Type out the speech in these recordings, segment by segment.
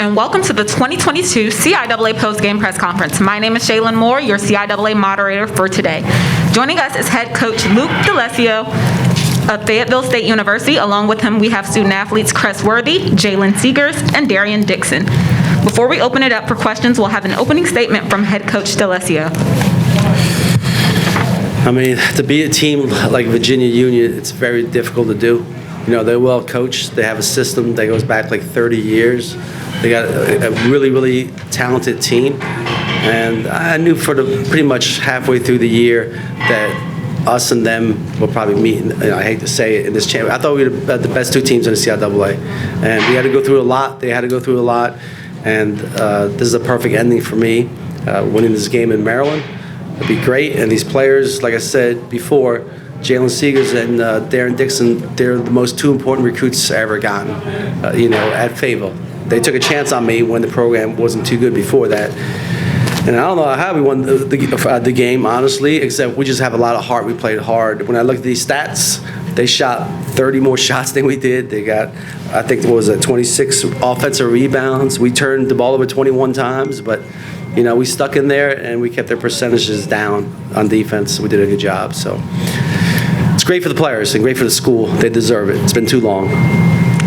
And welcome to the 2022 CIAA Post-Game Press Conference. My name is Shaylin Moore, your CIAA moderator for today. Joining us is head coach Luke DeLessio of Fayetteville State University. Along with him, we have student athletes Cress Worthy, Jalen Seegers, and Darian Dixon. Before we open it up for questions, we'll have an opening statement from head coach DeLessio. I mean, to beat a team like Virginia Union, it's very difficult to do. You know, they're well coached. They have a system that goes back like 30 years. They got a really, really talented team. And I knew pretty much halfway through the year that us and them will probably meet, I hate to say it, in this championship. I thought we were the best two teams in the CIAA. And we had to go through a lot. They had to go through a lot. And this is a perfect ending for me, winning this game in Maryland. It'd be great. And these players, like I said before, Jalen Seegers and Darian Dixon, they're the most two important recruits I ever gotten, at Fayetteville. They took a chance on me when the program wasn't too good before that. And I don't know how we won the game, honestly, except we just have a lot of heart. We played hard. When I look at these stats, they shot 30 more shots than we did. They got, I think, 26 offensive rebounds. We turned the ball over 21 times, but we stuck in there and we kept their percentages down on defense. We did a good job. So it's great for the players and great for the school. They deserve it. It's been too long.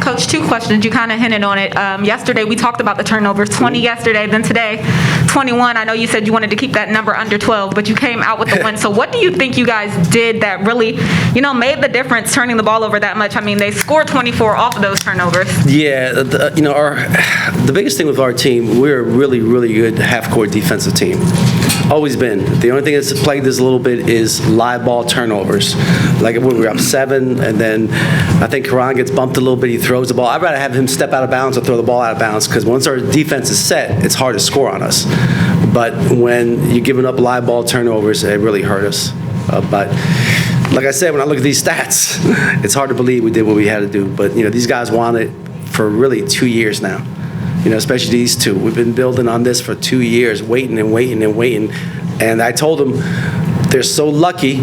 Coach, two questions. You kind of hinted on it. Yesterday, we talked about the turnovers, 20 yesterday, then today, 21. I know you said you wanted to keep that number under 12, but you came out with the win. So what do you think you guys did that really, made the difference turning the ball over that much? I mean, they scored 24 off of those turnovers. Yeah, the biggest thing with our team, we're a really, really good half-court defensive team. Always been. The only thing that's plagued us a little bit is live ball turnovers. Like when we were up 7, and then I think Karan gets bumped a little bit, he throws the ball. I'd rather have him step out of bounds or throw the ball out of bounds, because once our defense is set, it's hard to score on us. But when you're giving up live ball turnovers, it really hurt us. But like I said, when I look at these stats, it's hard to believe we did what we had to do. But these guys want it for really 2 years now. Especially these two. We've been building on this for 2 years, waiting and waiting and waiting. And I told them they're so lucky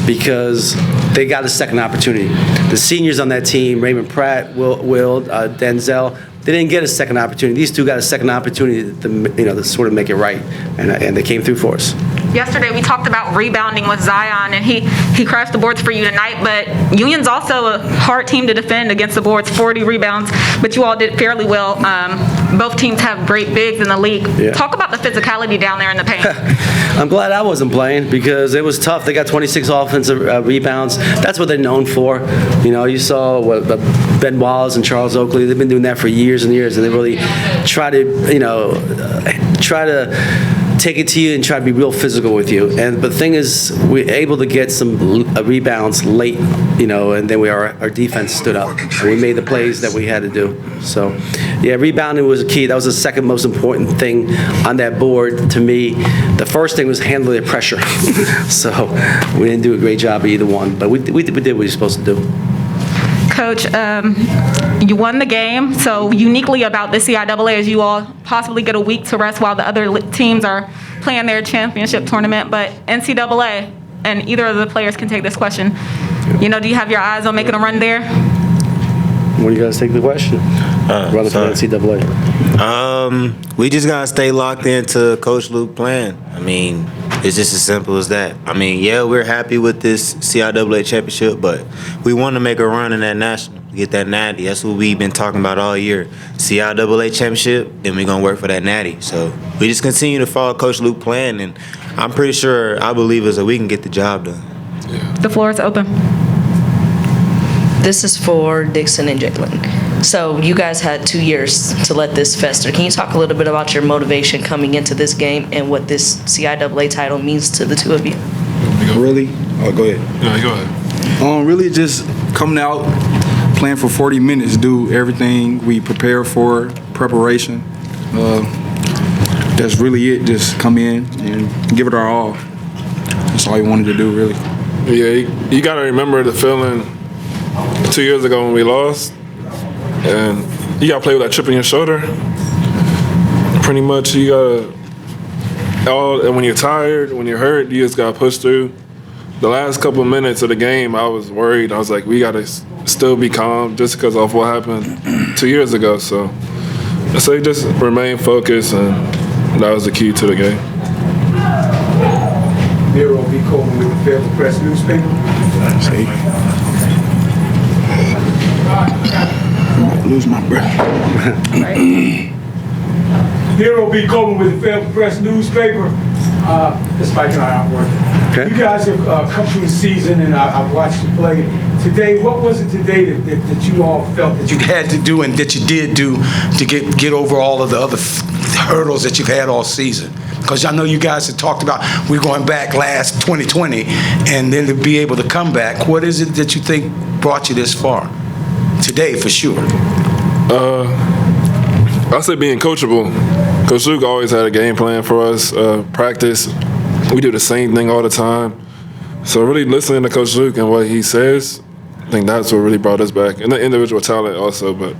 because they got a second opportunity. The seniors on that team, Raymond Pratt, Will, Denzel, they didn't get a second opportunity. These two got a second opportunity to sort of make it right, and they came through for us. Yesterday we talked about rebounding with Zion, and he crashed the boards for you tonight, but Union's also a hard team to defend against the boards, 40 rebounds, but you all did fairly well. Both teams have great bigs in the league. Yeah. Talk about the physicality down there in the paint. I'm glad I wasn't playing because it was tough. They got 26 offensive rebounds. That's what they're known for. You saw Ben Wallace and Charles Oakley. They've been doing that for years and years, and they really try to take it to you and try to be real physical with you. And the thing is, we're able to get some rebounds late, and then our defense stood up. And we made the plays that we had to do. So, yeah, rebounding was a key. That was the second most important thing on that board to me. The first thing was handling the pressure. So we didn't do a great job of either one, but we did what we were supposed to do. Coach, you won the game, so uniquely about the CIAA is you all possibly get a week to rest while the other teams are playing their championship tournament, but NCAA, and either of the players can take this question, do you have your eyes on making a run there? What do you guys take the question? Run for the NCAA. We just got to stay locked into Coach Luke's plan. I mean, it's just as simple as that. I mean, yeah, we're happy with this CIAA championship, but we want to make a run in that national, get that natty. That's what we've been talking about all year. CIAA championship, then we're going to work for that natty. So we just continue to follow Coach Luke's plan, and I'm pretty sure, I believe us that we can get the job done. Yeah. The floor is open. This is for Dixon and Jalen. So you guys had 2 years to let this fester. Can you talk a little bit about your motivation coming into this game and what this CIAA title means to the two of you? Really? Oh, go ahead. Yeah, go ahead. Really just coming out, playing for 40 minutes, do everything we prepare for, preparation. That's really it. Just come in and give it our all. That's all we wanted to do, really. Yeah, you got to remember the feeling 2 years ago when we lost. And you got to play with that chip on your shoulder. Pretty much you got to, and when you're tired, when you're hurt, you just got to push through. The last couple of minutes of the game, I was worried. I was like, we got to still be calm just because of what happened 2 years ago. So I say just remain focused, and that was the key to the game. Nero B. Coleman with the Fayetteville Press newspaper. Lose my breath. Nero B. Coleman with the Fayetteville Press newspaper. This Mike and I aren't working. Okay. You guys have come through the season, and I've watched you play. Today, what was it today that you all felt that you had to do and that you did do to get over all of the other hurdles that you've had all season? Because I know you guys have talked about we're going back last 2020, and then to be able to come back. What is it that you think brought you this far? Today, for sure. I say being coachable. Coach Luke always had a game plan for us. Practice, we do the same thing all the time. So really listening to Coach Luke and what he says, I think that's what really brought us back. And the individual talent also, but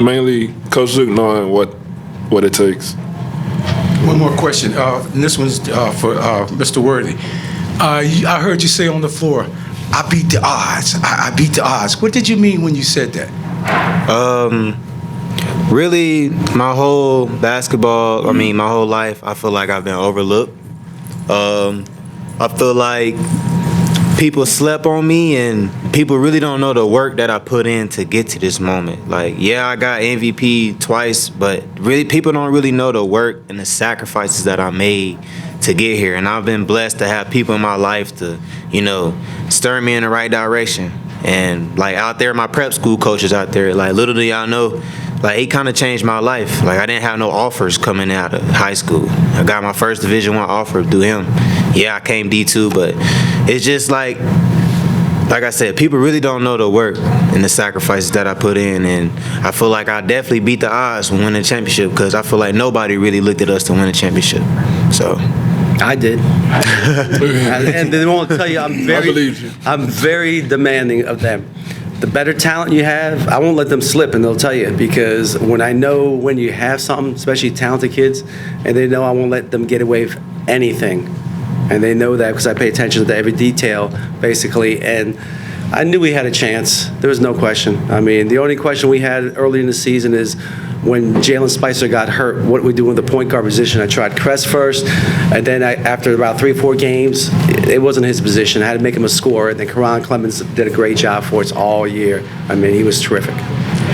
mainly Coach Luke knowing what it takes. One more question, and this one's for Mr. Worthy. I heard you say on the floor, I beat the odds. I beat the odds. What did you mean when you said that? Really, my whole basketball, my whole life, I feel like I've been overlooked. I feel like people slept on me, and people really don't know the work that I put in to get to this moment. Like, yeah, I got MVP twice, but really, people don't really know the work and the sacrifices that I made to get here. And I've been blessed to have people in my life to, stir me in the right direction. And like out there, my prep school coaches out there, like little do y'all know, like he kind of changed my life. Like I didn't have no offers coming out of high school. I got my first Division I offer through him. Yeah, I came D2, but it's just like I said, people really don't know the work and the sacrifices that I put in. And I feel like I definitely beat the odds when winning the championship, because I feel like nobody really looked at us to win a championship. So I did. And they won't tell you, I believe you. I'm very demanding of them. The better talent you have, I won't let them slip, and they'll tell you, because when I know when you have something, especially talented kids, and they know I won't let them get away with anything. And they know that because I pay attention to every detail, basically. And I knew we had a chance. There was no question. I mean, the only question we had early in the season is when Jalen Spicer got hurt, what we do with the point guard position. I tried Crest first, and then after about 3 or 4 games, it wasn't his position. I had to make him a scorer, and then Karan Clemens did a great job for us all year. I mean, he was terrific.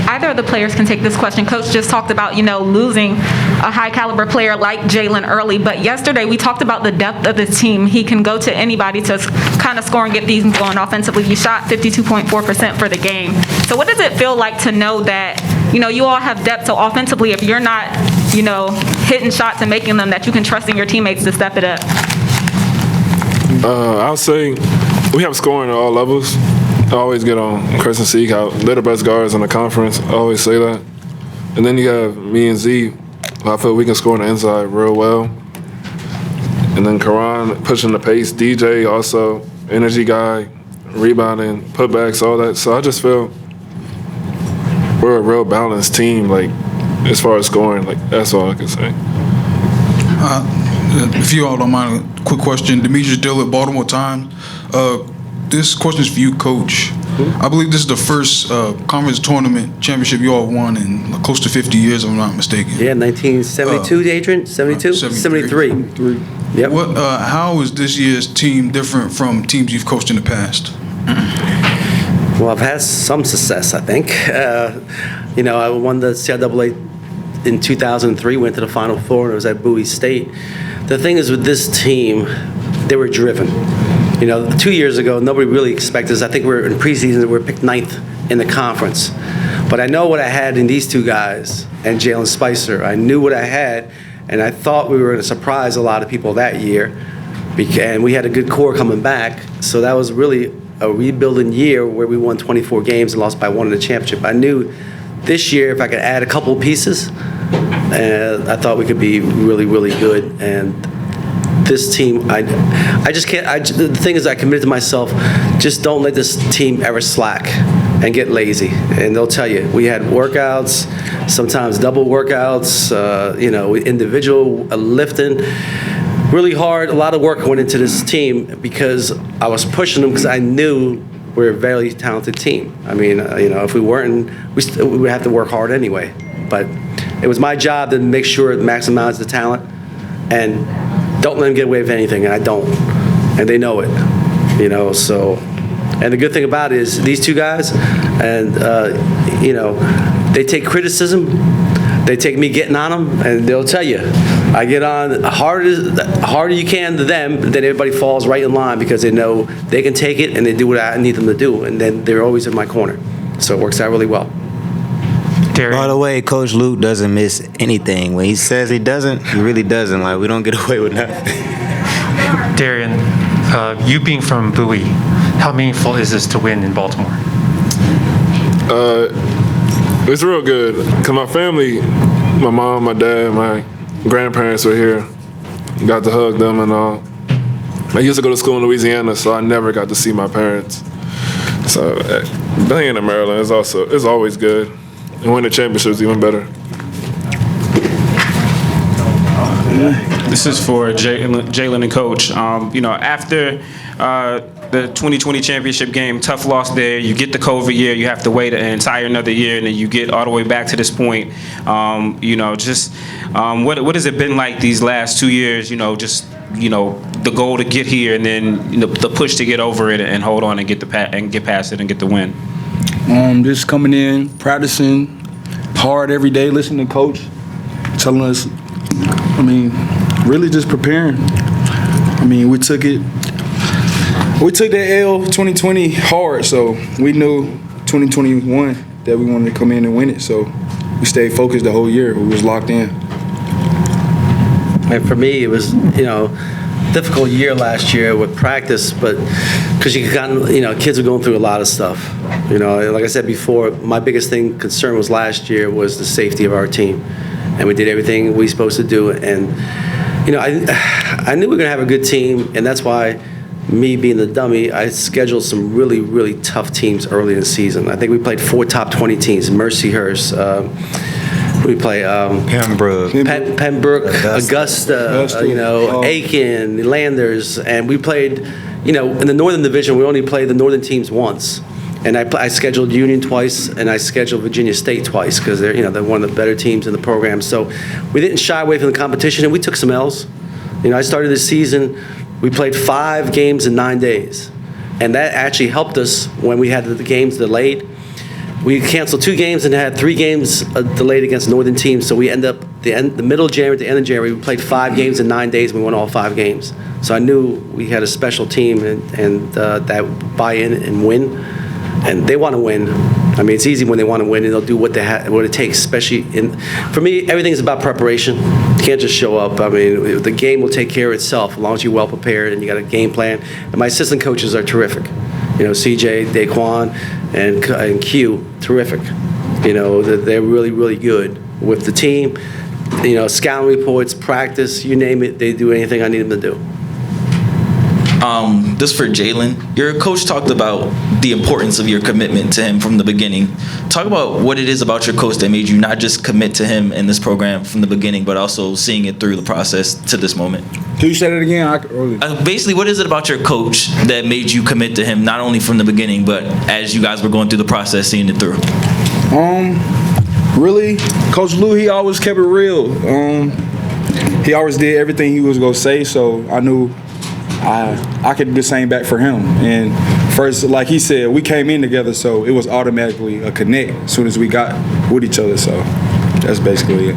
Either of the players can take this question. Coach just talked about, losing a high caliber player like Jalen early, but yesterday we talked about the depth of this team. He can go to anybody to kind of score and get these going offensively. You shot 52.4% for the game. So what does it feel like to know that, you all have depth, so offensively, if you're not, hitting shots and making them, that you can trust in your teammates to step it up? I'll say we have scoring at all levels. I always get on Chris and Seek, how they're the best guards in the conference. I always say that. And then you have me and Z, who I feel we can score on the inside real well. And then Karan pushing the pace, DJ also, energy guy, rebounding, putbacks, all that. So I just feel we're a real balanced team, like, as far as scoring. Like, that's all I can say. If you all don't mind, a quick question. Demetrius Dillard, Baltimore Times. This question is for you, Coach. I believe this is the first conference tournament championship you all won in close to 50 years, if I'm not mistaken. Yeah, 1972, Adrian? 72? 73. Yep. How is this year's team different from teams you've coached in the past? Well, I've had some success, I think. I won the CIAA in 2003, went to the Final Four, and it was at Bowie State. The thing is with this team, they were driven. 2 years ago, nobody really expected us. I think we were in preseason, we were picked 9th in the conference. But I know what I had in these 2 guys and Jalen Spicer. I knew what I had, and I thought we were going to surprise a lot of people that year. And we had a good core coming back, so that was really a rebuilding year where we won 24 games and lost by 1 in the championship. I knew this year if I could add a couple of pieces, I thought we could be really, really good. And this team, I just can't. The thing is, I committed to myself, just don't let this team ever slack and get lazy. And they'll tell you, we had workouts, sometimes double workouts, individual lifting. Really hard, a lot of work went into this team because I was pushing them because I knew we're a very talented team. I mean, if we weren't, we would have to work hard anyway. But it was my job to make sure it maximized the talent and don't let them get away with anything, and I don't. And they know it, you know, so. And the good thing about it is these two guys, and, you know, they take criticism, they take me getting on them, and they'll tell you, I get on harder you can to them, then everybody falls right in line because they know they can take it and they do what I need them to do, and then they're always in my corner. So it works out really well. By the way, Coach Luke doesn't miss anything. When he says he doesn't, he really doesn't. Like, we don't get away with nothing. Darian, you being from Bowie, how meaningful is this to win in Baltimore? It's real good. Because my family, my mom, my dad, my grandparents were here. Got to hug them and all. I used to go to school in Louisiana, so I never got to see my parents. So being in Maryland is always good. And winning the championship is even better. This is for Jalen and Coach. You know, after the 2020 championship game, tough loss there. You get the COVID year. You have to wait an entire another year, and then you get all the way back to this point. You know, just what has it been like these last 2 years? You know, just the goal to get here, and then the push to get over it and hold on and get past it and get the win. Just coming in, practicing hard every day, listening to Coach, telling us, really just preparing. We took that L 2020 hard, so we knew 2021 that we wanted to come in and win it, so we stayed focused the whole year. We was locked in. And for me, it was, difficult year last year with practice, but because kids are going through a lot of stuff. Like I said before, my biggest concern was last year was the safety of our team, and we did everything we were supposed to do. And I knew we were going to have a good team, and that's why, me being the dummy, I scheduled some really, really tough teams early in the season. I think we played 4 top 20 teams: Mercyhurst. We play Pembroke, Augusta, Aiken, Landers, and we played, in the Northern Division, we only played the Northern teams once. And I scheduled Union twice, and I scheduled Virginia State twice because they're one of the better teams in the program. So we didn't shy away from the competition, and we took some L's. I started this season, we played 5 games in 9 days, and that actually helped us when we had the games delayed. We canceled 2 games and had 3 games delayed against Northern teams. So we end up the middle of January to the end of January. We played 5 games in 9 days. And we won all 5 games. So I knew we had a special team and that buy in and win. And they want to win. It's easy when they want to win, and they'll do what it takes. Especially for me, everything's about preparation. You can't just show up. The game will take care of itself as long as you're well prepared and you got a game plan. And my assistant coaches are terrific. CJ, Daquan, and Q, terrific. They're really, really good with the team. Scouting reports, practice, you name it, they do anything I need them to do. This for Jalen. Your coach talked about the importance of your commitment to him from the beginning. Talk about what it is about your coach that made you not just commit to him in this program from the beginning, but also seeing it through the process to this moment. Can you say that again? Basically, what is it about your coach that made you commit to him not only from the beginning, but as you guys were going through the process, seeing it through? Really, Coach Lou, he always kept it real. He always did everything he was gonna say, so I knew I could do the same back for him. And first, like he said, we came in together, so it was automatically a connect as soon as we got with each other. So that's basically it.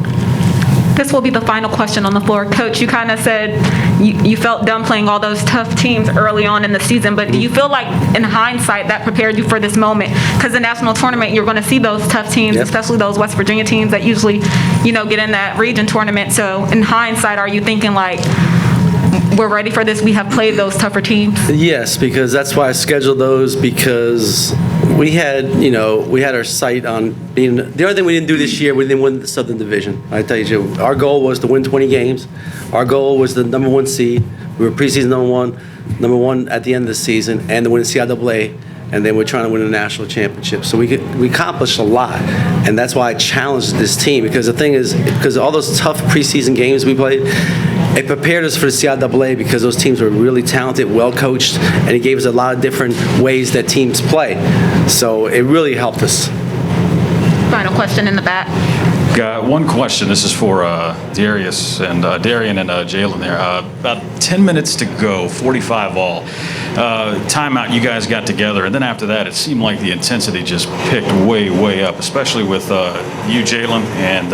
This will be the final question on the floor. Coach, you kind of said you felt dumb playing all those tough teams early on in the season, but do you feel like, in hindsight, that prepared you for this moment? Because the national tournament, you're going to see those tough teams, especially those West Virginia teams that usually, get in that region tournament. So in hindsight, are you thinking like, we're ready for this, we have played those tougher teams? Yes, because that's why I scheduled those, because we had our sight on being, the only thing we didn't do this year, we didn't win the Southern Division. I tell you, our goal was to win 20 games. Our goal was the number 1 seed. We were preseason number one at the end of the season, and to win the CIAA, and then we're trying to win a national championship. So we accomplished a lot, and that's why I challenged this team, because the thing is, because all those tough preseason games we played, it prepared us for the CIAA because those teams were really talented, well coached, and it gave us a lot of different ways that teams play. So it really helped us. Final question in the back. Got one question. This is for Darius and Darian and Jalen there. About 10 minutes to go, 45 all. Timeout, you guys got together, and then after that, it seemed like the intensity just picked way up, especially with you, Jalen, and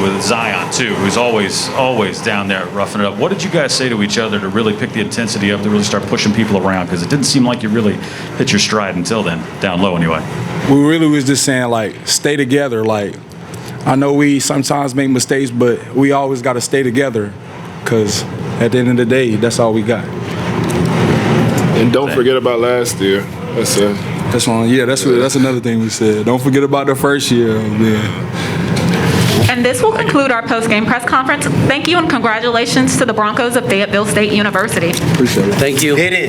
with Zion too, who's always down there roughing it up. What did you guys say to each other to really pick the intensity up, to really start pushing people around? Because it didn't seem like you really hit your stride until then, down low anyway. We really was just saying, like, stay together. Like, I know we sometimes make mistakes, but we always got to stay together, because at the end of the day, that's all we got. And don't forget about last year. That's one. Yeah, that's another thing we said. Don't forget about the first year. Yeah. And this will conclude our post-game press conference. Thank you and congratulations to the Broncos of Fayetteville State University. Appreciate it. Thank you. Hit it.